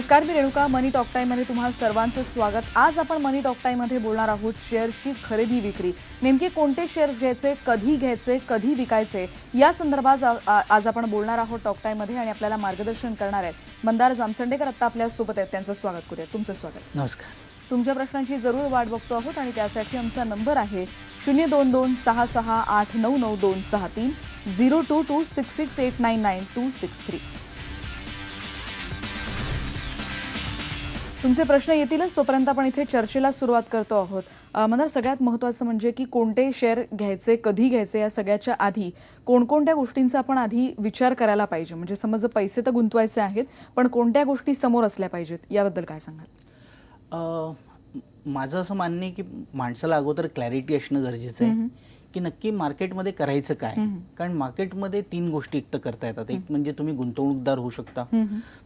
नमस्कार, मी रेणुका. मनी टॉक टाईममध्ये तुम्हा सर्वांचं स्वागत. आज आपण मनी टॉक टाईममध्ये बोलणार आहोत शेअर्सची खरेदी विक्री. नेमके कोणते शेअर्स घ्यायचे, कधी विकायचे या संदर्भात आज आपण बोलणार आहोत टॉक टाईममध्ये. आणि आपल्याला मार्गदर्शन करणार आहेत मंदार जामसंडेकर. आता आपल्या सोबत आहेत, त्यांचं स्वागत करूया. तुमचं स्वागत. नमस्कार. तुमच्या प्रश्नांची जरूर वाट बघतो आहोत आणि त्यासाठी आमचा नंबर आहे 022668999263 022668999263. तुमचे प्रश्न येतीलच, तोपर्यंत आपण इथे चर्चेला सुरुवात करतो आहोत. मला सगळ्यात महत्त्वाचं म्हणजे की कोणते शेअर घ्यायचे, कधी घ्यायचे, या सगळ्याच्या आधी कोणकोणत्या गोष्टींचा आपण आधी विचार करायला पाहिजे. म्हणजे समज पैसे तर गुंतवायचे आहेत, पण कोणत्या गोष्टी समोर असल्या पाहिजेत याबद्दल काय सांगाल? माझं असं मानणं आहे की माणसाला अगोदर क्लॅरिटी असणं गरजेचं आहे की नक्की मार्केटमध्ये करायचं काय. कारण मार्केटमध्ये 3 गोष्टी एकतर करता येतात. एक म्हणजे तुम्ही गुंतवणूकदार होऊ शकता,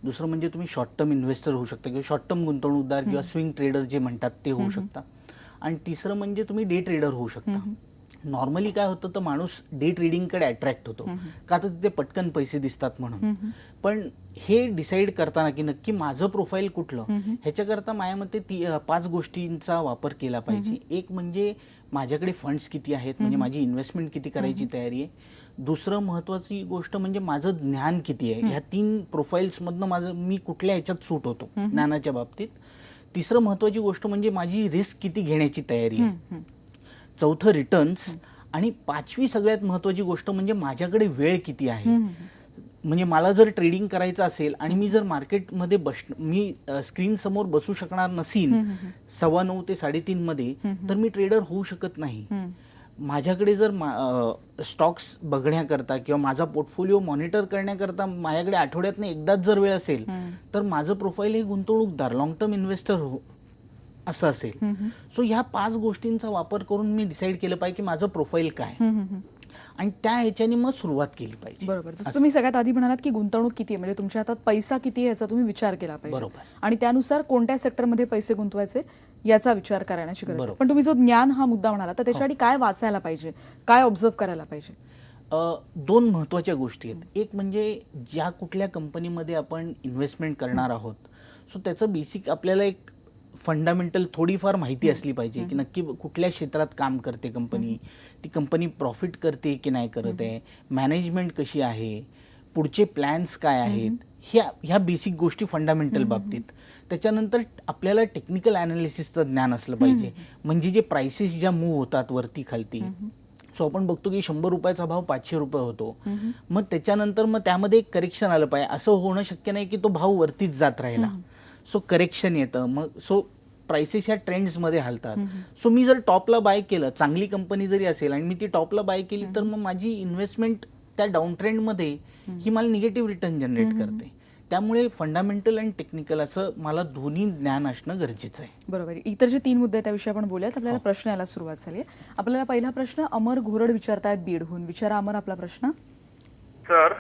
दुसरं म्हणजे तुम्ही शॉर्ट टर्म इन्व्हेस्टर होऊ शकता किंवा शॉर्ट टर्म गुंतवणूकदार किंवा स्विंग ट्रेडर जे म्हणतात ते होऊ शकता, आणि तिसरं म्हणजे तुम्ही डे ट्रेडर होऊ शकता. नॉर्मली काय होतं तर माणूस डे ट्रेडिंगकडे अट्रॅक्ट होतो का, तर तिथे पटकन पैसे दिसतात म्हणून. पण हे डिसाईड करताना की नक्की माझं प्रोफाईल कुठलं, ह्याच्याकरता माझ्या मते 5 गोष्टींचा वापर केला पाहिजे. एक म्हणजे माझ्याकडे फंड्स किती आहेत, म्हणजे माझी इन्व्हेस्टमेंट किती करायची तयारी आहे. दुसरं महत्त्वाची गोष्ट म्हणजे माझं ज्ञान किती आहे. ह्या 3 प्रोफाईल्समधनं मी कुठल्या ह्याच्यात सूट होतो ज्ञानाच्या बाबतीत. तिसरं महत्त्वाची गोष्ट म्हणजे माझी रिस्क किती घेण्याची तयारी आहे. चौथं रिटर्न्स. आणि 5वी सगळ्यात महत्त्वाची गोष्ट म्हणजे माझ्याकडे वेळ किती आहे. म्हणजे मला जर ट्रेडिंग करायचं असेल आणि मी जर मार्केटमध्ये मी स्क्रीन समोर बसू शकणार नसीन 9:15 ते 3:30 मध्ये, तर मी ट्रेडर होऊ शकत नाही. माझ्याकडे जर स्टॉक्स बघण्याकरता किंवा माझा पोर्टफोलिओ मॉनिटर करण्याकरता माझ्याकडे आठवड्यातनं एकदाच जर वेळ असेल, तर माझं प्रोफाईल हे गुंतवणूकदार, लॉंग टर्म इन्व्हेस्टर असं असेल. सो ह्या 5 गोष्टींचा वापर करून मी डिसाईड केलं पाहिजे की माझं प्रोफाईल काय, आणि त्या ह्याच्याने मग सुरुवात केली पाहिजे. बरोबर. जसं तुम्ही सगळ्यात आधी म्हणालात की गुंतवणूक किती आहे, म्हणजे तुमच्या हातात पैसा किती आहे याचा तुम्ही विचार केला पाहिजे. बरोबर. आणि त्यानुसार कोणत्या सेक्टरमध्ये पैसे गुंतवायचे याचा विचार करण्याची गरज आहे. पण तुम्ही जो ज्ञान हा मुद्दा म्हणाला, तर त्याच्यासाठी काय वाचायला पाहिजे, काय ऑब्झर्व करायला पाहिजे? 2 महत्त्वाच्या गोष्टी आहेत. एक म्हणजे ज्या कुठल्या कंपनीमध्ये आपण इन्व्हेस्टमेंट करणार आहोत, सो त्याचं बेसिक आपल्याला एक फंडामेंटल थोडीफार माहिती असली पाहिजे की नक्की कुठल्या क्षेत्रात काम करते कंपनी, ती कंपनी प्रॉफिट करते की नाही करत आहे, मॅनेजमेंट कशी आहे, पुढचे प्लॅन्स काय आहेत, ह्या बेसिक गोष्टी फंडामेंटल बाबतीत. त्याच्यानंतर आपल्याला टेक्निकल ॲनालिसिसचं ज्ञान असलं पाहिजे. म्हणजे जे प्राइसेस ज्या मूव्ह होतात वरती खालती, सो आपण बघतो की 100 रुपयाचा भाव 500 रुपये होतो, मग त्याच्यानंतर मग त्यामध्ये एक करेक्शन आलं पाहिजे. असं होणं शक्य नाही की तो भाव वरतीच जात राहिला. सो करेक्शन येतं, मग सो प्राइसेस ह्या ट्रेंड्समध्ये हलतात. सो मी जर टॉपला बाय केलं, चांगली कंपनी जरी असेल आणि मी ती टॉपला बाय केली, तर मग माझी इन्व्हेस्टमेंट त्या डाऊन ट्रेंडमध्ये ही मला निगेटिव्ह रिटर्न जनरेट करते. त्यामुळे फंडामेंटल आणि टेक्निकल असं मला दोन्ही ज्ञान असणं गरजेचं आहे. बरोबर. इतर जे 3 मुद्दे आहेत त्याविषयी आपण बोलूयात. आपल्याला प्रश्न यायला सुरुवात झाली आहे. आपल्याला पहिला प्रश्न अमर घोरड विचारतायत बीडहून. विचारा अमर, आपला प्रश्न. सर,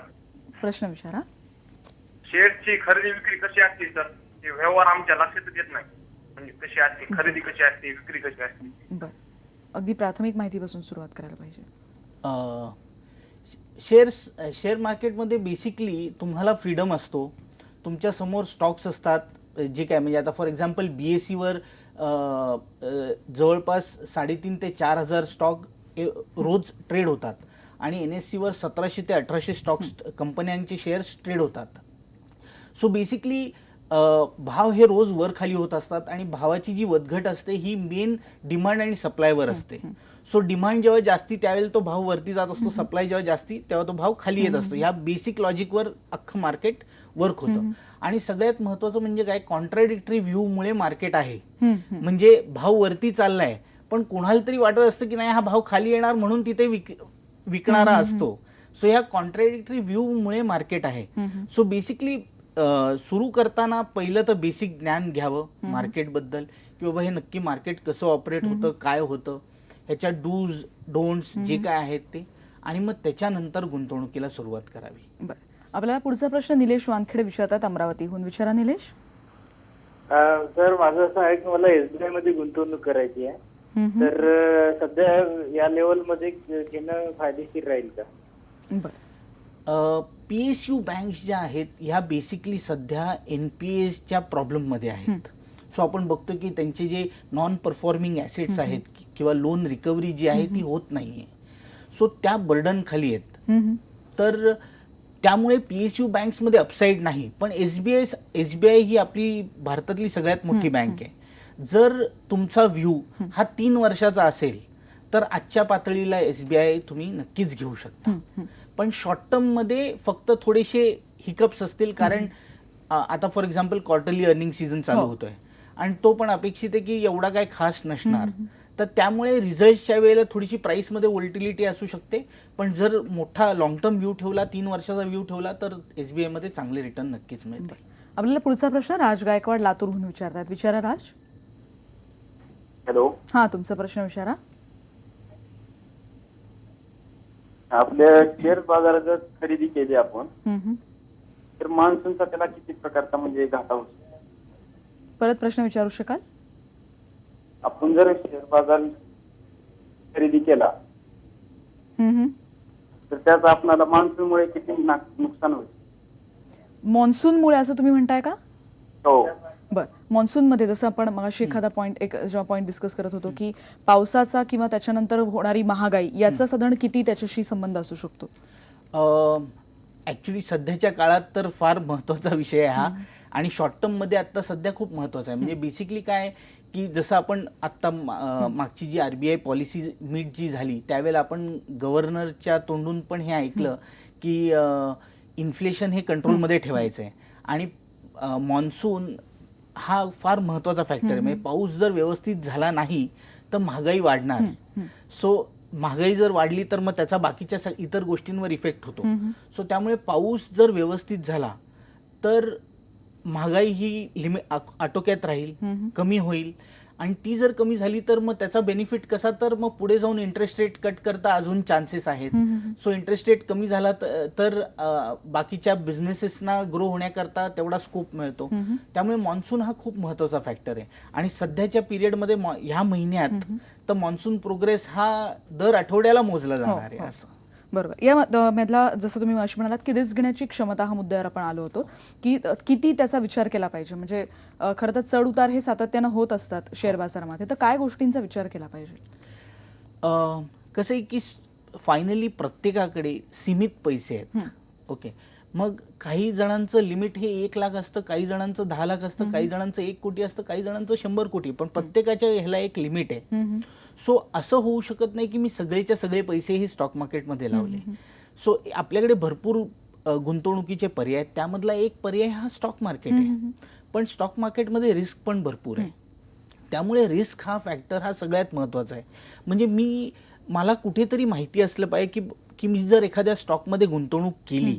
प्रश्न विचारा. शेअरची खरेदी विक्री कशी असते सर? हे व्यवहार आमच्या लक्षातच येत नाही. म्हणजे कशी असते, खरेदी कशी असते, विक्री कशी असते? बरं, अगदी प्राथमिक माहितीपासून सुरुवात करायला पाहिजे. शेअर मार्केटमध्ये बेसिकली तुम्हाला फ्रीडम असतो. तुमच्या समोर स्टॉक्स असतात जे काय, म्हणजे आता फॉर एक्झाम्पल BSE वर जवळपास 3,500 ते 4,000 स्टॉक रोज ट्रेड होतात, आणि NSE वर 1,700 ते 1,800 स्टॉक्स कंपन्यांचे शेअर्स ट्रेड होतात. सो बेसिकली भाव हे रोज वर खाली होत असतात, आणि भावाची जी वदघट असते ही मेन डिमांड आणि सप्लायवर असते. सो डिमांड जेव्हा जास्ती त्यावेळेला तो भाव वरती जात असतो, सप्लाय जेव्हा जास्ती तेव्हा तो भाव खाली येत असतो. ह्या बेसिक लॉजिकवर अख्खं मार्केट वर्क होतं. आणि सगळ्यात महत्त्वाचं म्हणजे काय, कॉन्ट्राडिक्टरी व्ह्यूमुळे मार्केट आहे. म्हणजे भाव वरती चाललाय, पण कोणाला तरी वाटत असतं की नाही हा भाव खाली येणार, म्हणून तिथे विकणारा असतो. सो ह्या कॉन्ट्राडिक्टरी व्ह्यूमुळे मार्केट आहे. सो बेसिकली सुरू करताना पहिलं तर बेसिक ज्ञान घ्यावं मार्केटबद्दल, की बाबा हे नक्की मार्केट कसं ऑपरेट होतं, काय होतं, ह्याच्या डूज डोंट्स जे काय आहेत ते, आणि मग त्याच्यानंतर गुंतवणुकीला सुरुवात करावी. बरं, आपल्याला पुढचा प्रश्न निलेश वानखेडे विचारतात अमरावतीहून. विचारा निलेश. सर, माझं असं आहे की मला SBI मध्ये गुंतवणूक करायची आहे, तर सध्या या लेवल मध्ये घेणं फायदेशीर राहील का? बरं, PSU बँक्स ज्या आहेत ह्या बेसिकली सध्या NPAच्या प्रॉब्लेममध्ये आहेत. सो आपण बघतो की त्यांचे जे नॉन परफॉर्मिंग ॲसेट्स आहेत किंवा लोन रिकव्हरी जी आहे ती होत नाही आहे. सो त्या बर्डन खाली आहेत. तर त्यामुळे PSU बँक्समध्ये अपसाईड नाही, पण SBI ही आपली भारतातली सगळ्यात मोठी बँक आहे. जर तुमचा व्ह्यू हा 3 वर्षाचा असेल तर आजच्या पातळीला SBI तुम्ही नक्कीच घेऊ शकता. पण शॉर्ट टर्ममध्ये फक्त थोडेसे हिकअप्स असतील, कारण आता for example quarterly earning season चालू होतोय आणि तो पण अपेक्षित आहे की एवढा काय खास नसणार. तर त्यामुळे रिझल्टच्या वेळेला थोडीशी प्राईसमध्ये व्होल्टिलिटी असू शकते. पण जर मोठा लॉंग टर्म व्ह्यू ठेवला, 3 वर्षाचा व्ह्यू ठेवला तर SBI मध्ये चांगले रिटर्न नक्कीच मिळतील. आपल्याला पुढचा प्रश्न राज गायकवाड लातूरहून विचारतात. विचारा राज. हॅलो. हा, तुमचा प्रश्न विचारा. आपल्या शेअर बाजारात जर खरेदी केली आपण तर मान्सूनचा त्याला किती प्रकारचा म्हणजे घाटा होतो? परत प्रश्न विचारू शकाल? आपण जर शेअर बाजार खरेदी केला तर त्याचा आपल्याला मान्सूनमुळे किती नुकसान होईल? मॉन्सूनमुळे असं तुम्ही म्हणताय का? हो. बर, मॉन्सूनमध्ये जसं आपण मगाशी एखादा जेव्हा पॉईंट डिस्कस करत होतो की पावसाचा किंवा त्याच्यानंतर होणारी महागाई याचा साधारण किती त्याच्याशी संबंध असू शकतो? ॲक्च्युली सध्याच्या काळात तर फार महत्त्वाचा विषय आहे हा, आणि शॉर्ट टर्ममध्ये आत्ता सध्या खूप महत्त्वाचा आहे. म्हणजे बेसिकली काय की जसं आपण आत्ता मागची जी RBI पॉलिसी मीट जी झाली त्यावेळेला आपण गव्हर्नरच्या तोंडून पण हे ऐकलं की इन्फ्लेशन हे कंट्रोलमध्ये ठेवायचं आहे. आणि मॉन्सून हा फार महत्त्वाचा फॅक्टर आहे. म्हणजे पाऊस जर व्यवस्थित झाला नाही तर महागाई वाढणार. सो महागाई जर वाढली तर मग त्याचा बाकीच्या इतर गोष्टींवर इफेक्ट होतो. सो त्यामुळे पाऊस जर व्यवस्थित झाला तर महागाई ही आटोक्यात राहील, कमी होईल. आणि ती जर कमी झाली तर मग त्याचा बेनिफिट कसा, तर मग पुढे जाऊन इंटरेस्ट रेट कट करता अजून चान्सेस आहेत. सो इंटरेस्ट रेट कमी झाला तर बाकीच्या बिझनेसेसना ग्रो होण्याकरता तेवढा स्कोप मिळतो. त्यामुळे मॉन्सून हा खूप महत्त्वाचा फॅक्टर आहे. आणि सध्याच्या पिरियडमध्ये ह्या महिन्यात तर मॉन्सून प्रोग्रेस हा दर आठवड्याला मोजला जाणार आहे. असं बरोबर. या मधला जसं तुम्ही अशी म्हणालात की रिस्क घेण्याची क्षमता हा मुद्द्यावर आपण आलो होतो की किती त्याचा विचार केला पाहिजे. म्हणजे खरं तर चढ उतार हे सातत्यानं होत असतात शेअर बाजारामध्ये, तर काय गोष्टींचा विचार केला पाहिजे? कसं आहे की फायनली प्रत्येकाकडे सीमित पैसे आहेत. ओके, मग काही जणांचं लिमिट हे 1 लाख असतं, काही जणांचं 10 लाख असतं, काही जणांचं 1 कोटी असतं, काही जणांचं 100 कोटी, पण प्रत्येकाच्या ह्याला एक लिमिट आहे. सो असं होऊ शकत नाही की मी सगळेच्या सगळे पैसे हे स्टॉक मार्केटमध्ये लावले. सो आपल्याकडे भरपूर गुंतवणुकीचे पर्याय आहेत. त्यामधला एक पर्याय हा स्टॉक मार्केट आहे. पण स्टॉक मार्केटमध्ये रिस्क पण भरपूर आहे. त्यामुळे रिस्क हा फॅक्टर हा सगळ्यात महत्त्वाचा आहे. म्हणजे मला कुठेतरी माहिती असलं पाहिजे की मी जर एखाद्या स्टॉकमध्ये गुंतवणूक केली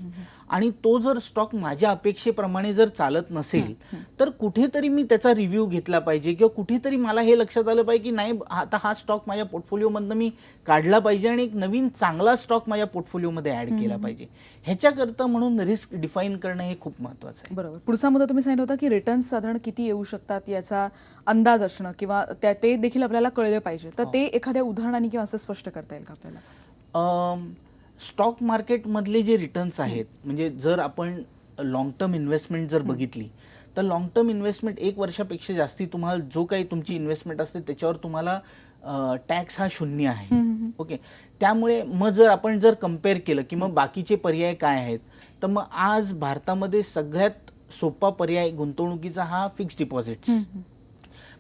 आणि तो जर स्टॉक माझ्या अपेक्षेप्रमाणे जर चालत नसेल तर कुठेतरी मी त्याचा रिव्ह्यू घेतला पाहिजे, किंवा कुठेतरी मला हे लक्षात आलं पाहिजे की नाही, आता हा स्टॉक माझ्या पोर्टफोलिओमधनं मी काढला पाहिजे आणि एक नवीन चांगला स्टॉक माझ्या पोर्टफोलिओमध्ये ॲड केला पाहिजे. ह्याच्याकरता म्हणून रिस्क डिफाईन करणं हे खूप महत्त्वाचं आहे. बरोबर. पुढचा मुद्दा तुम्ही सांगितलं होता की रिटर्न्स साधारण किती येऊ शकतात याचा अंदाज असणं किंवा ते देखील आपल्याला कळले पाहिजे. तर ते एखाद्या उदाहरणाने किंवा असं स्पष्ट करता येईल का आपल्याला? स्टॉक मार्केटमधले जे रिटर्न्स आहेत, म्हणजे जर आपण लॉंग टर्म इन्व्हेस्टमेंट जर बघितली तर लॉंग टर्म इन्व्हेस्टमेंट 1 वर्षापेक्षा जास्ती तुम्हाला जो काही तुमची इन्व्हेस्टमेंट असते त्याच्यावर तुम्हाला टॅक्स हा 0 आहे. ओके, त्यामुळे मग जर आपण कम्पेअर केलं की मग बाकीचे पर्याय काय आहेत, तर मग आज भारतामध्ये सगळ्यात सोपा पर्याय गुंतवणुकीचा हा फिक्स्ड डिपॉझिट्स.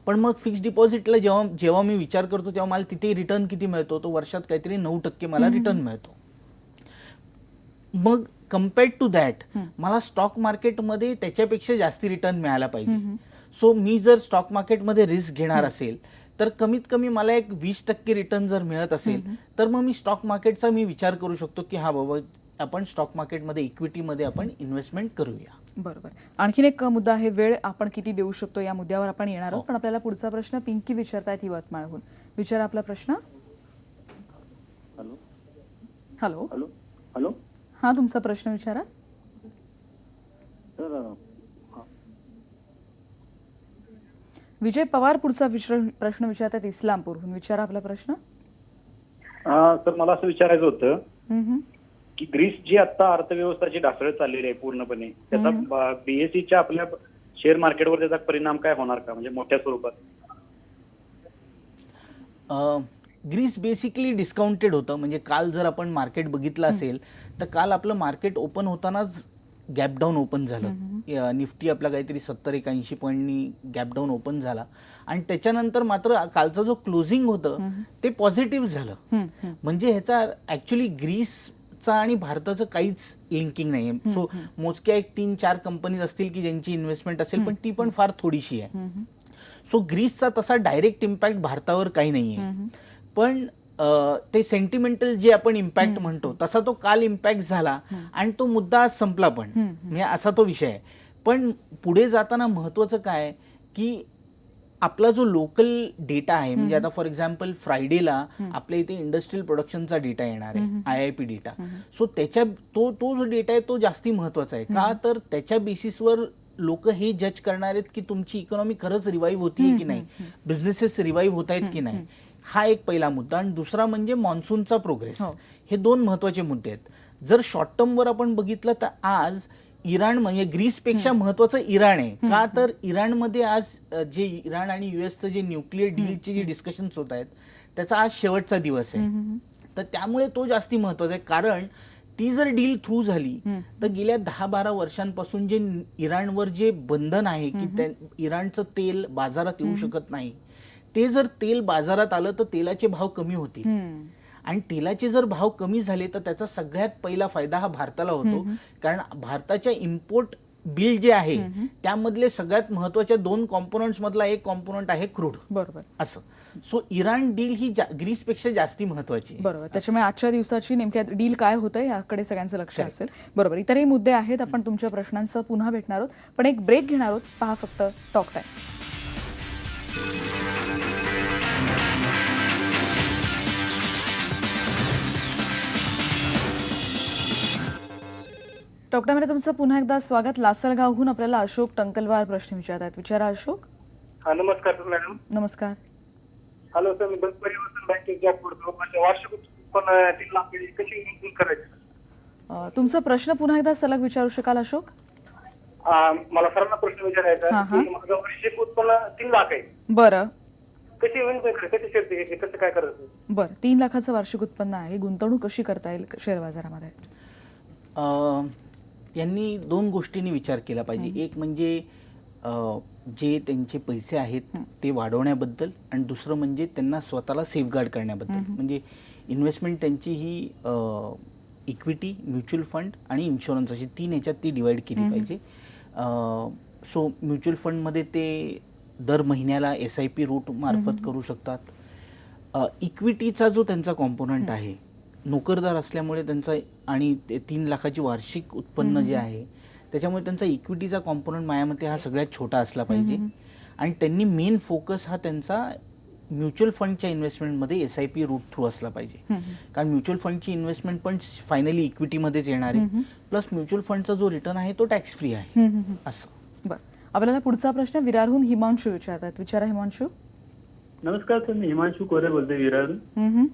पण मग फिक्स्ड डिपॉझिटला जेव्हा मी विचार करतो तेव्हा मला तिथे रिटर्न किती मिळतो, तो वर्षात काहीतरी 9% मला रिटर्न मिळतो. मग कम्पेअर्ड टू दॅट मला स्टॉक मार्केटमध्ये त्याच्यापेक्षा जास्ती रिटर्न मिळाला पाहिजे. सो मी जर स्टॉक मार्केटमध्ये रिस्क घेणार असेल तर कमीत कमी मला एक 20% रिटर्न जर मिळत असेल तर मग मी स्टॉक मार्केटचा विचार करू शकतो की हा बाबा आपण स्टॉक मार्केटमध्ये इक्विटीमध्ये आपण इन्व्हेस्टमेंट करूया. बरोबर. आणखीन एक मुद्दा आहे, वेळ आपण किती देऊ शकतो या मुद्द्यावर आपण येणार आहोत. पण आपल्याला पुढचा प्रश्न पिंकी विचारतायत यवतमाळहून. विचारा आपला प्रश्न. हॅलो. हॅलो. हॅलो. हॅलो. हा, तुमचा प्रश्न विचारा. विजय पवार पुढचा प्रश्न विचारतात इस्लामपूरहून. विचारा आपला प्रश्न. सर, मला असं विचारायचं होतं की ग्रीस जी आता अर्थव्यवस्था ढासळत चाललेली आहे पूर्णपणे, त्याचा बीएससीच्या आपल्या शेअर मार्केटवर त्याचा परिणाम काय होणार का, म्हणजे मोठ्या स्वरूपात? ग्रीस बेसिकली डिस्काउंटेड होतं. म्हणजे काल जर आपण मार्केट बघितलं असेल तर काल आपलं मार्केट ओपन होतानाच गॅप डाऊन ओपन झालं. निफ्टी आपला काहीतरी 70-81 पॉईंटनी गॅप डाऊन ओपन झाला आणि त्याच्यानंतर मात्र कालचा जो क्लोजिंग होतं ते पॉझिटिव्ह झालं. म्हणजे ह्याचा ॲक्च्युली ग्रीसचा आणि भारताचं काहीच लिंकिंग नाही आहे. सो मोजक्या 1-3-4 कंपनीज असतील की ज्यांची इन्व्हेस्टमेंट असेल, पण ती पण फार थोडीशी आहे. सो ग्रीसचा तसा डायरेक्ट इम्पॅक्ट भारतावर काही नाही आहे. पण ते सेंटिमेंटल जे आपण इम्पॅक्ट म्हणतो तसा तो काल इम्पॅक्ट झाला आणि तो मुद्दा आज संपला पण. म्हणजे असा तो विषय आहे. पण पुढे जाताना महत्त्वाचं काय की आपला जो लोकल डेटा आहे, म्हणजे आता फॉर एक्झाम्पल फ्रायडेला आपल्या इथे इंडस्ट्रियल प्रोडक्शनचा डेटा येणार आहे, IIP डेटा. सो तो जो डेटा आहे तो जास्ती महत्त्वाचा आहे. का तर त्याच्या बेसिसवर लोक हे जज करणार आहेत की तुमची इकॉनॉमी खरंच रिवाईव्ह होतीये की नाही, बिझनेसेस रिवाईव्ह होत आहेत की नाही. हा एक पहिला मुद्दा. आणि दुसरा म्हणजे मॉन्सूनचा प्रोग्रेस. हे 2 महत्वाचे मुद्दे आहेत. जर शॉर्ट टर्मवर आपण बघितलं तर आज इराण, म्हणजे ग्रीसपेक्षा महत्वाचं इराण आहे. का तर इराणमध्ये आज जे इराण आणि US जे न्यूक्लिअर डीलचे जे डिस्कशन्स होत आहेत त्याचा आज शेवटचा दिवस आहे. तर त्यामुळे तो जास्ती महत्वाचा आहे. कारण ती जर डील थ्रू झाली तर गेल्या 10-12 वर्षांपासून जे इराणवर जे बंधन आहे की इराणचं तेल बाजारात येऊ शकत नाही, ते जर तेल बाजारात आलं तर तेलाचे भाव कमी होतील. आणि तेलाचे जर भाव कमी झाले तर त्याचा सगळ्यात पहिला फायदा हा भारताला होतो. कारण भारताच्या इम्पोर्ट बिल जे आहे त्यामधले सगळ्यात महत्वाच्या 2 कॉम्पोनंट्स मधला एक कॉम्पोनंट आहे क्रूड. बरोबर. असं. सो इराण डील ही ग्रीसपेक्षा जास्ती महत्वाची. बरोबर. त्याच्यामुळे आजच्या दिवसाची नेमक्या डील काय होतं याकडे सगळ्यांचं लक्ष असेल. बरोबर. इतरही मुद्दे आहेत, आपण तुमच्या प्रश्नांचं पुन्हा भेटणार आहोत. पण एक ब्रेक घेणार आहोत. पहा फक्त टॉक टाइम. टॉक टाइममध्ये तुमचं पुन्हा एकदा स्वागत. लासलगावहून आपल्याला अशोक टंकलवार प्रश्न विचारत आहेत. विचारा अशोक. हा, नमस्कार मॅडम. नमस्कार. हॅलो सर, मी परिवर्तन बँकेत जॉब करतो. वार्षिक उत्पन्न 3 लाख कशी इन्क्रीज करायचं? तुमचा प्रश्न पुन्हा एकदा सलग विचारू शकाल अशोक? मला सरांना प्रश्न विचारायचा आहे की माझं वार्षिक उत्पन्न 3 लाख आहे. बरं. कशी कशी कसं काय करायचं? बरं. 3 लाखाचं वार्षिक उत्पन्न आहे. गुंतवणूक कशी करता येईल शेअर बाजारामध्ये? यांनी 2 गोष्टींनी विचार केला पाहिजे. एक म्हणजे जे त्यांचे पैसे आहेत ते वाढवण्याबद्दल, आणि दुसरं म्हणजे त्यांना स्वतःला सेफगार्ड करण्याबद्दल. म्हणजे इन्व्हेस्टमेंट त्यांची ही इक्विटी, म्युच्युअल फंड आणि इन्शुरन्स अशी 3 ह्याच्यात ती डिवाइड केली पाहिजे. सो म्युच्युअल फंडमध्ये ते दर महिन्याला SIP रूट मार्फत करू शकतात. इक्विटीचा जो त्यांचा कॉम्पोनंट आहे, नोकरदार असल्यामुळे त्यांचा, आणि 3 लाखाची वार्षिक उत्पन्न जे आहे त्याच्यामुळे त्यांचा इक्विटीचा कॉम्पोनंट माझ्या मते हा सगळ्यात छोटा असला पाहिजे. आणि त्यांनी मेन फोकस हा त्यांचा म्युच्युअल फंडच्या इन्व्हेस्टमेंटमध्ये SIP रूट थ्रू असला पाहिजे. कारण म्युच्युअल फंडची इन्व्हेस्टमेंट पण फायनली इक्विटीमध्येच येणार आहे. प्लस म्युच्युअल फंडचा जो रिटर्न आहे तो टॅक्स फ्री आहे. असं. बरं. आपल्याला पुढचा प्रश्न विरारहून हिमांशू विचारतात. विचारा हिमांशू. नमस्कार सर, मी हिमांशू कोरे बोलतोय विरारहून.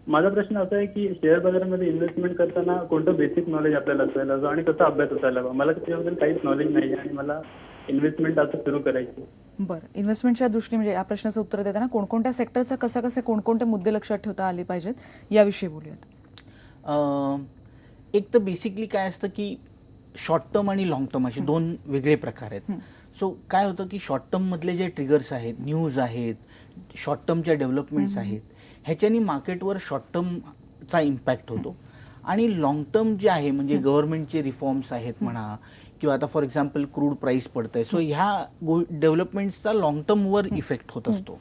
माझा प्रश्न असा आहे की शेअर बाजारामध्ये इन्व्हेस्टमेंट करताना कोणतं बेसिक नॉलेज आपल्याला असायला आणि कसा अभ्यास असायला हवा? मला त्याच्याबद्दल काहीच नॉलेज नाही आणि मला इन्व्हेस्टमेंट आता सुरू करायची. बरं. इन्व्हेस्टमेंटच्या दृष्टीने म्हणजे या प्रश्नाचं उत्तर देताना कोणकोणत्या सेक्टरचा कसे कोणकोणते मुद्दे लक्षात ठेवता आले पाहिजेत याविषयी बोलूयात. एक तर बेसिकली काय असतं की शॉर्ट टर्म आणि लॉंग टर्म असे 2 वेगळे प्रकार आहेत. सो काय होतं की शॉर्ट टर्ममधले जे ट्रिगर्स आहेत, न्यूज आहेत, शॉर्ट टर्मच्या डेव्हलपमेंट्स आहेत, ह्याच्यानी मार्केटवर शॉर्ट टर्मचा इम्पॅक्ट होतो. आणि लॉंग टर्म जे आहे म्हणजे गव्हर्नमेंटचे रिफॉर्म्स आहेत म्हणा, किंवा आता फॉर एक्झाम्पल क्रूड प्राईस पडतंय, सो ह्या डेव्हलपमेंट्सचा लॉंग टर्मवर इफेक्ट होत असतो.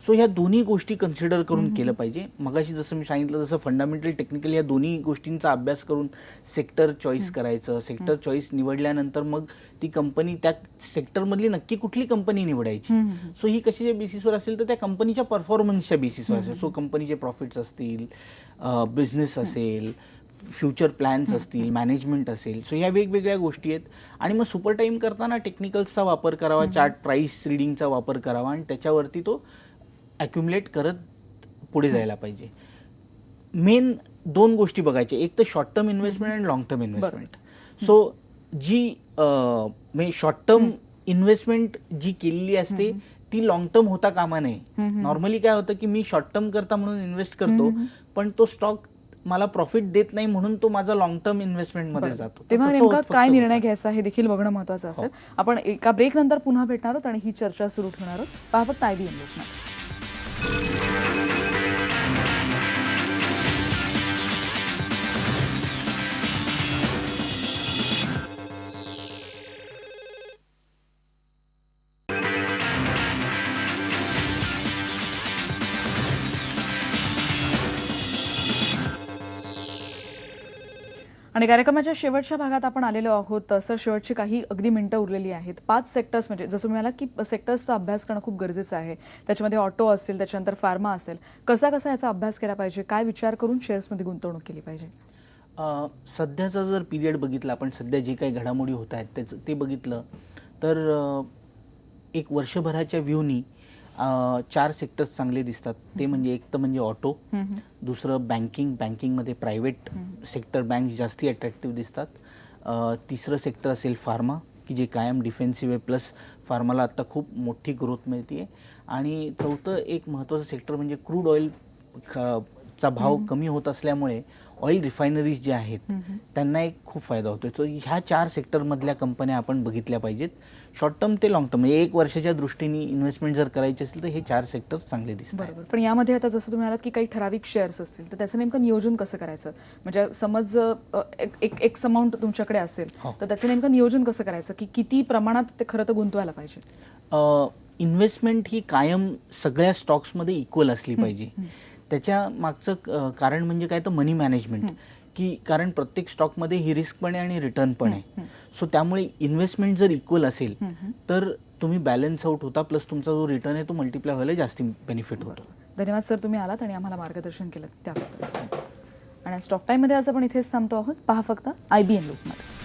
सो ह्या दोन्ही गोष्टी कन्सिडर करून केलं पाहिजे. मगाशी जसं मी सांगितलं तसं फंडामेंटल, टेक्निकल या दोन्ही गोष्टींचा अभ्यास करून सेक्टर चॉईस करायचं. सेक्टर चॉईस निवडल्यानंतर मग ती कंपनी, त्या सेक्टरमधली नक्की कुठली कंपनी निवडायची. सो ही कशाच्या बेसिसवर असेल तर त्या कंपनीच्या परफॉर्मन्सच्या बेसिसवर असेल. सो कंपनीचे प्रॉफिट्स असतील, बिझनेस असेल, फ्युचर प्लॅन्स असतील, मॅनेजमेंट असेल. सो ह्या वेगवेगळ्या गोष्टी आहेत. आणि मग सुपर टाईम करताना टेक्निकल्सचा वापर करावा, चार्ट प्राईस रिडिंगचा वापर करावा आणि त्याच्यावरती तो ॲक्युमुलेट करत पुढे जायला पाहिजे. मेन दोन गोष्टी बघायच्या, एक तर शॉर्ट टर्म इन्व्हेस्टमेंट आणि लॉंग टर्म इन्व्हेस्टमेंट. सो जी म्हणजे शॉर्ट टर्म इन्व्हेस्टमेंट जी केलेली असते ती लॉंग टर्म होता कामा नये. नॉर्मली काय होतं की मी शॉर्ट टर्म करता म्हणून इन्व्हेस्ट करतो, पण तो स्टॉक मला प्रॉफिट देत नाही म्हणून तो माझा लॉंग टर्म इन्व्हेस्टमेंट मध्ये जातो. तर तेव्हा तसं नेमका होत फक्त काय निर्णय होतं. घ्यायचा हे देखील बघणं महत्वाचं असेल. आपण एका ब्रेक नंतर पुन्हा भेटणार आहोत आणि ही चर्चा सुरू ठेवणार आहोत. पहा फक्त IBM लोकमत. आणि कार्यक्रमाच्या शेवटच्या भागात आपण आलेलो आहोत. सर, शेवटची काही अगदी मिनिटं उरलेली आहेत. 5 सेक्टर्स, म्हणजे जसं म्हणालात की सेक्टर्सचा अभ्यास करणं खूप गरजेचं आहे. त्याच्यामध्ये ऑटो असेल, त्याच्यानंतर फार्मा असेल. कसा याचा अभ्यास केला पाहिजे, काय विचार करून शेअर्समध्ये गुंतवणूक केली पाहिजे? सध्याचा जर पिरियड बघितला, आपण सध्या जे काही घडामोडी होत आहेत त्याचं ते बघितलं तर एक वर्षभराच्या व्ह्यूनी 4 सेक्टर्स चांगले दिसतात. ते म्हणजे एक तर म्हणजे ऑटो, दुसरं बँकिंगमध्ये प्रायव्हेट सेक्टर बँक जास्ती अट्रॅक्टिव्ह दिसतात. तिसरं सेक्टर असेल फार्मा, की जे कायम डिफेन्सिव्ह आहे, प्लस फार्माला आता खूप मोठी ग्रोथ मिळते. आणि चौथं एक महत्त्वाचं सेक्टर म्हणजे क्रूड ऑइल चा भाव कमी होत असल्यामुळे ऑइल रिफायनरीज जे आहेत त्यांना एक खूप फायदा होतो. तर ह्या 4 सेक्टरमधल्या कंपन्या आपण बघितल्या पाहिजेत. शॉर्ट टर्म ते लॉंग टर्म, म्हणजे 1 वर्षाच्या दृष्टीने इन्व्हेस्टमेंट जर करायची असेल तर हे 4 सेक्टर्स चांगले दिसतात. बरोबर. पण यामध्ये आता जसं तुम्ही म्हणालात की काही ठराविक शेअर्स असतील, तर त्याचं नेमकं नियोजन कसं करायचं? म्हणजे समज एक अमाऊंट तुमच्याकडे असेल, तर त्याचं नेमकं नियोजन कसं करायचं, की किती प्रमाणात ते खरं तर गुंतवायला पाहिजे? इन्व्हेस्टमेंट ही कायम सगळ्या स्टॉक्समध्ये इक्वल असली पाहिजे. त्याच्या मागचं कारण म्हणजे काय, तर मनी मॅनेजमेंट, की कारण प्रत्येक स्टॉकमध्ये ही रिस्क पण आहे आणि रिटर्न पण आहे. सो त्यामुळे इन्व्हेस्टमेंट जर इक्वल असेल तर तुम्ही बॅलन्स आउट होता, प्लस तुमचा जो रिटर्न आहे तो मल्टिप्लाय व्हायला जास्त बेनिफिट होतो. धन्यवाद सर, तुम्ही आलात आणि आम्हाला मार्गदर्शन केलं त्याबद्दल. आणि स्टॉक टाईममध्ये आज आपण इथेच थांबतो आहोत. पहा फक्त IBM लोकमत.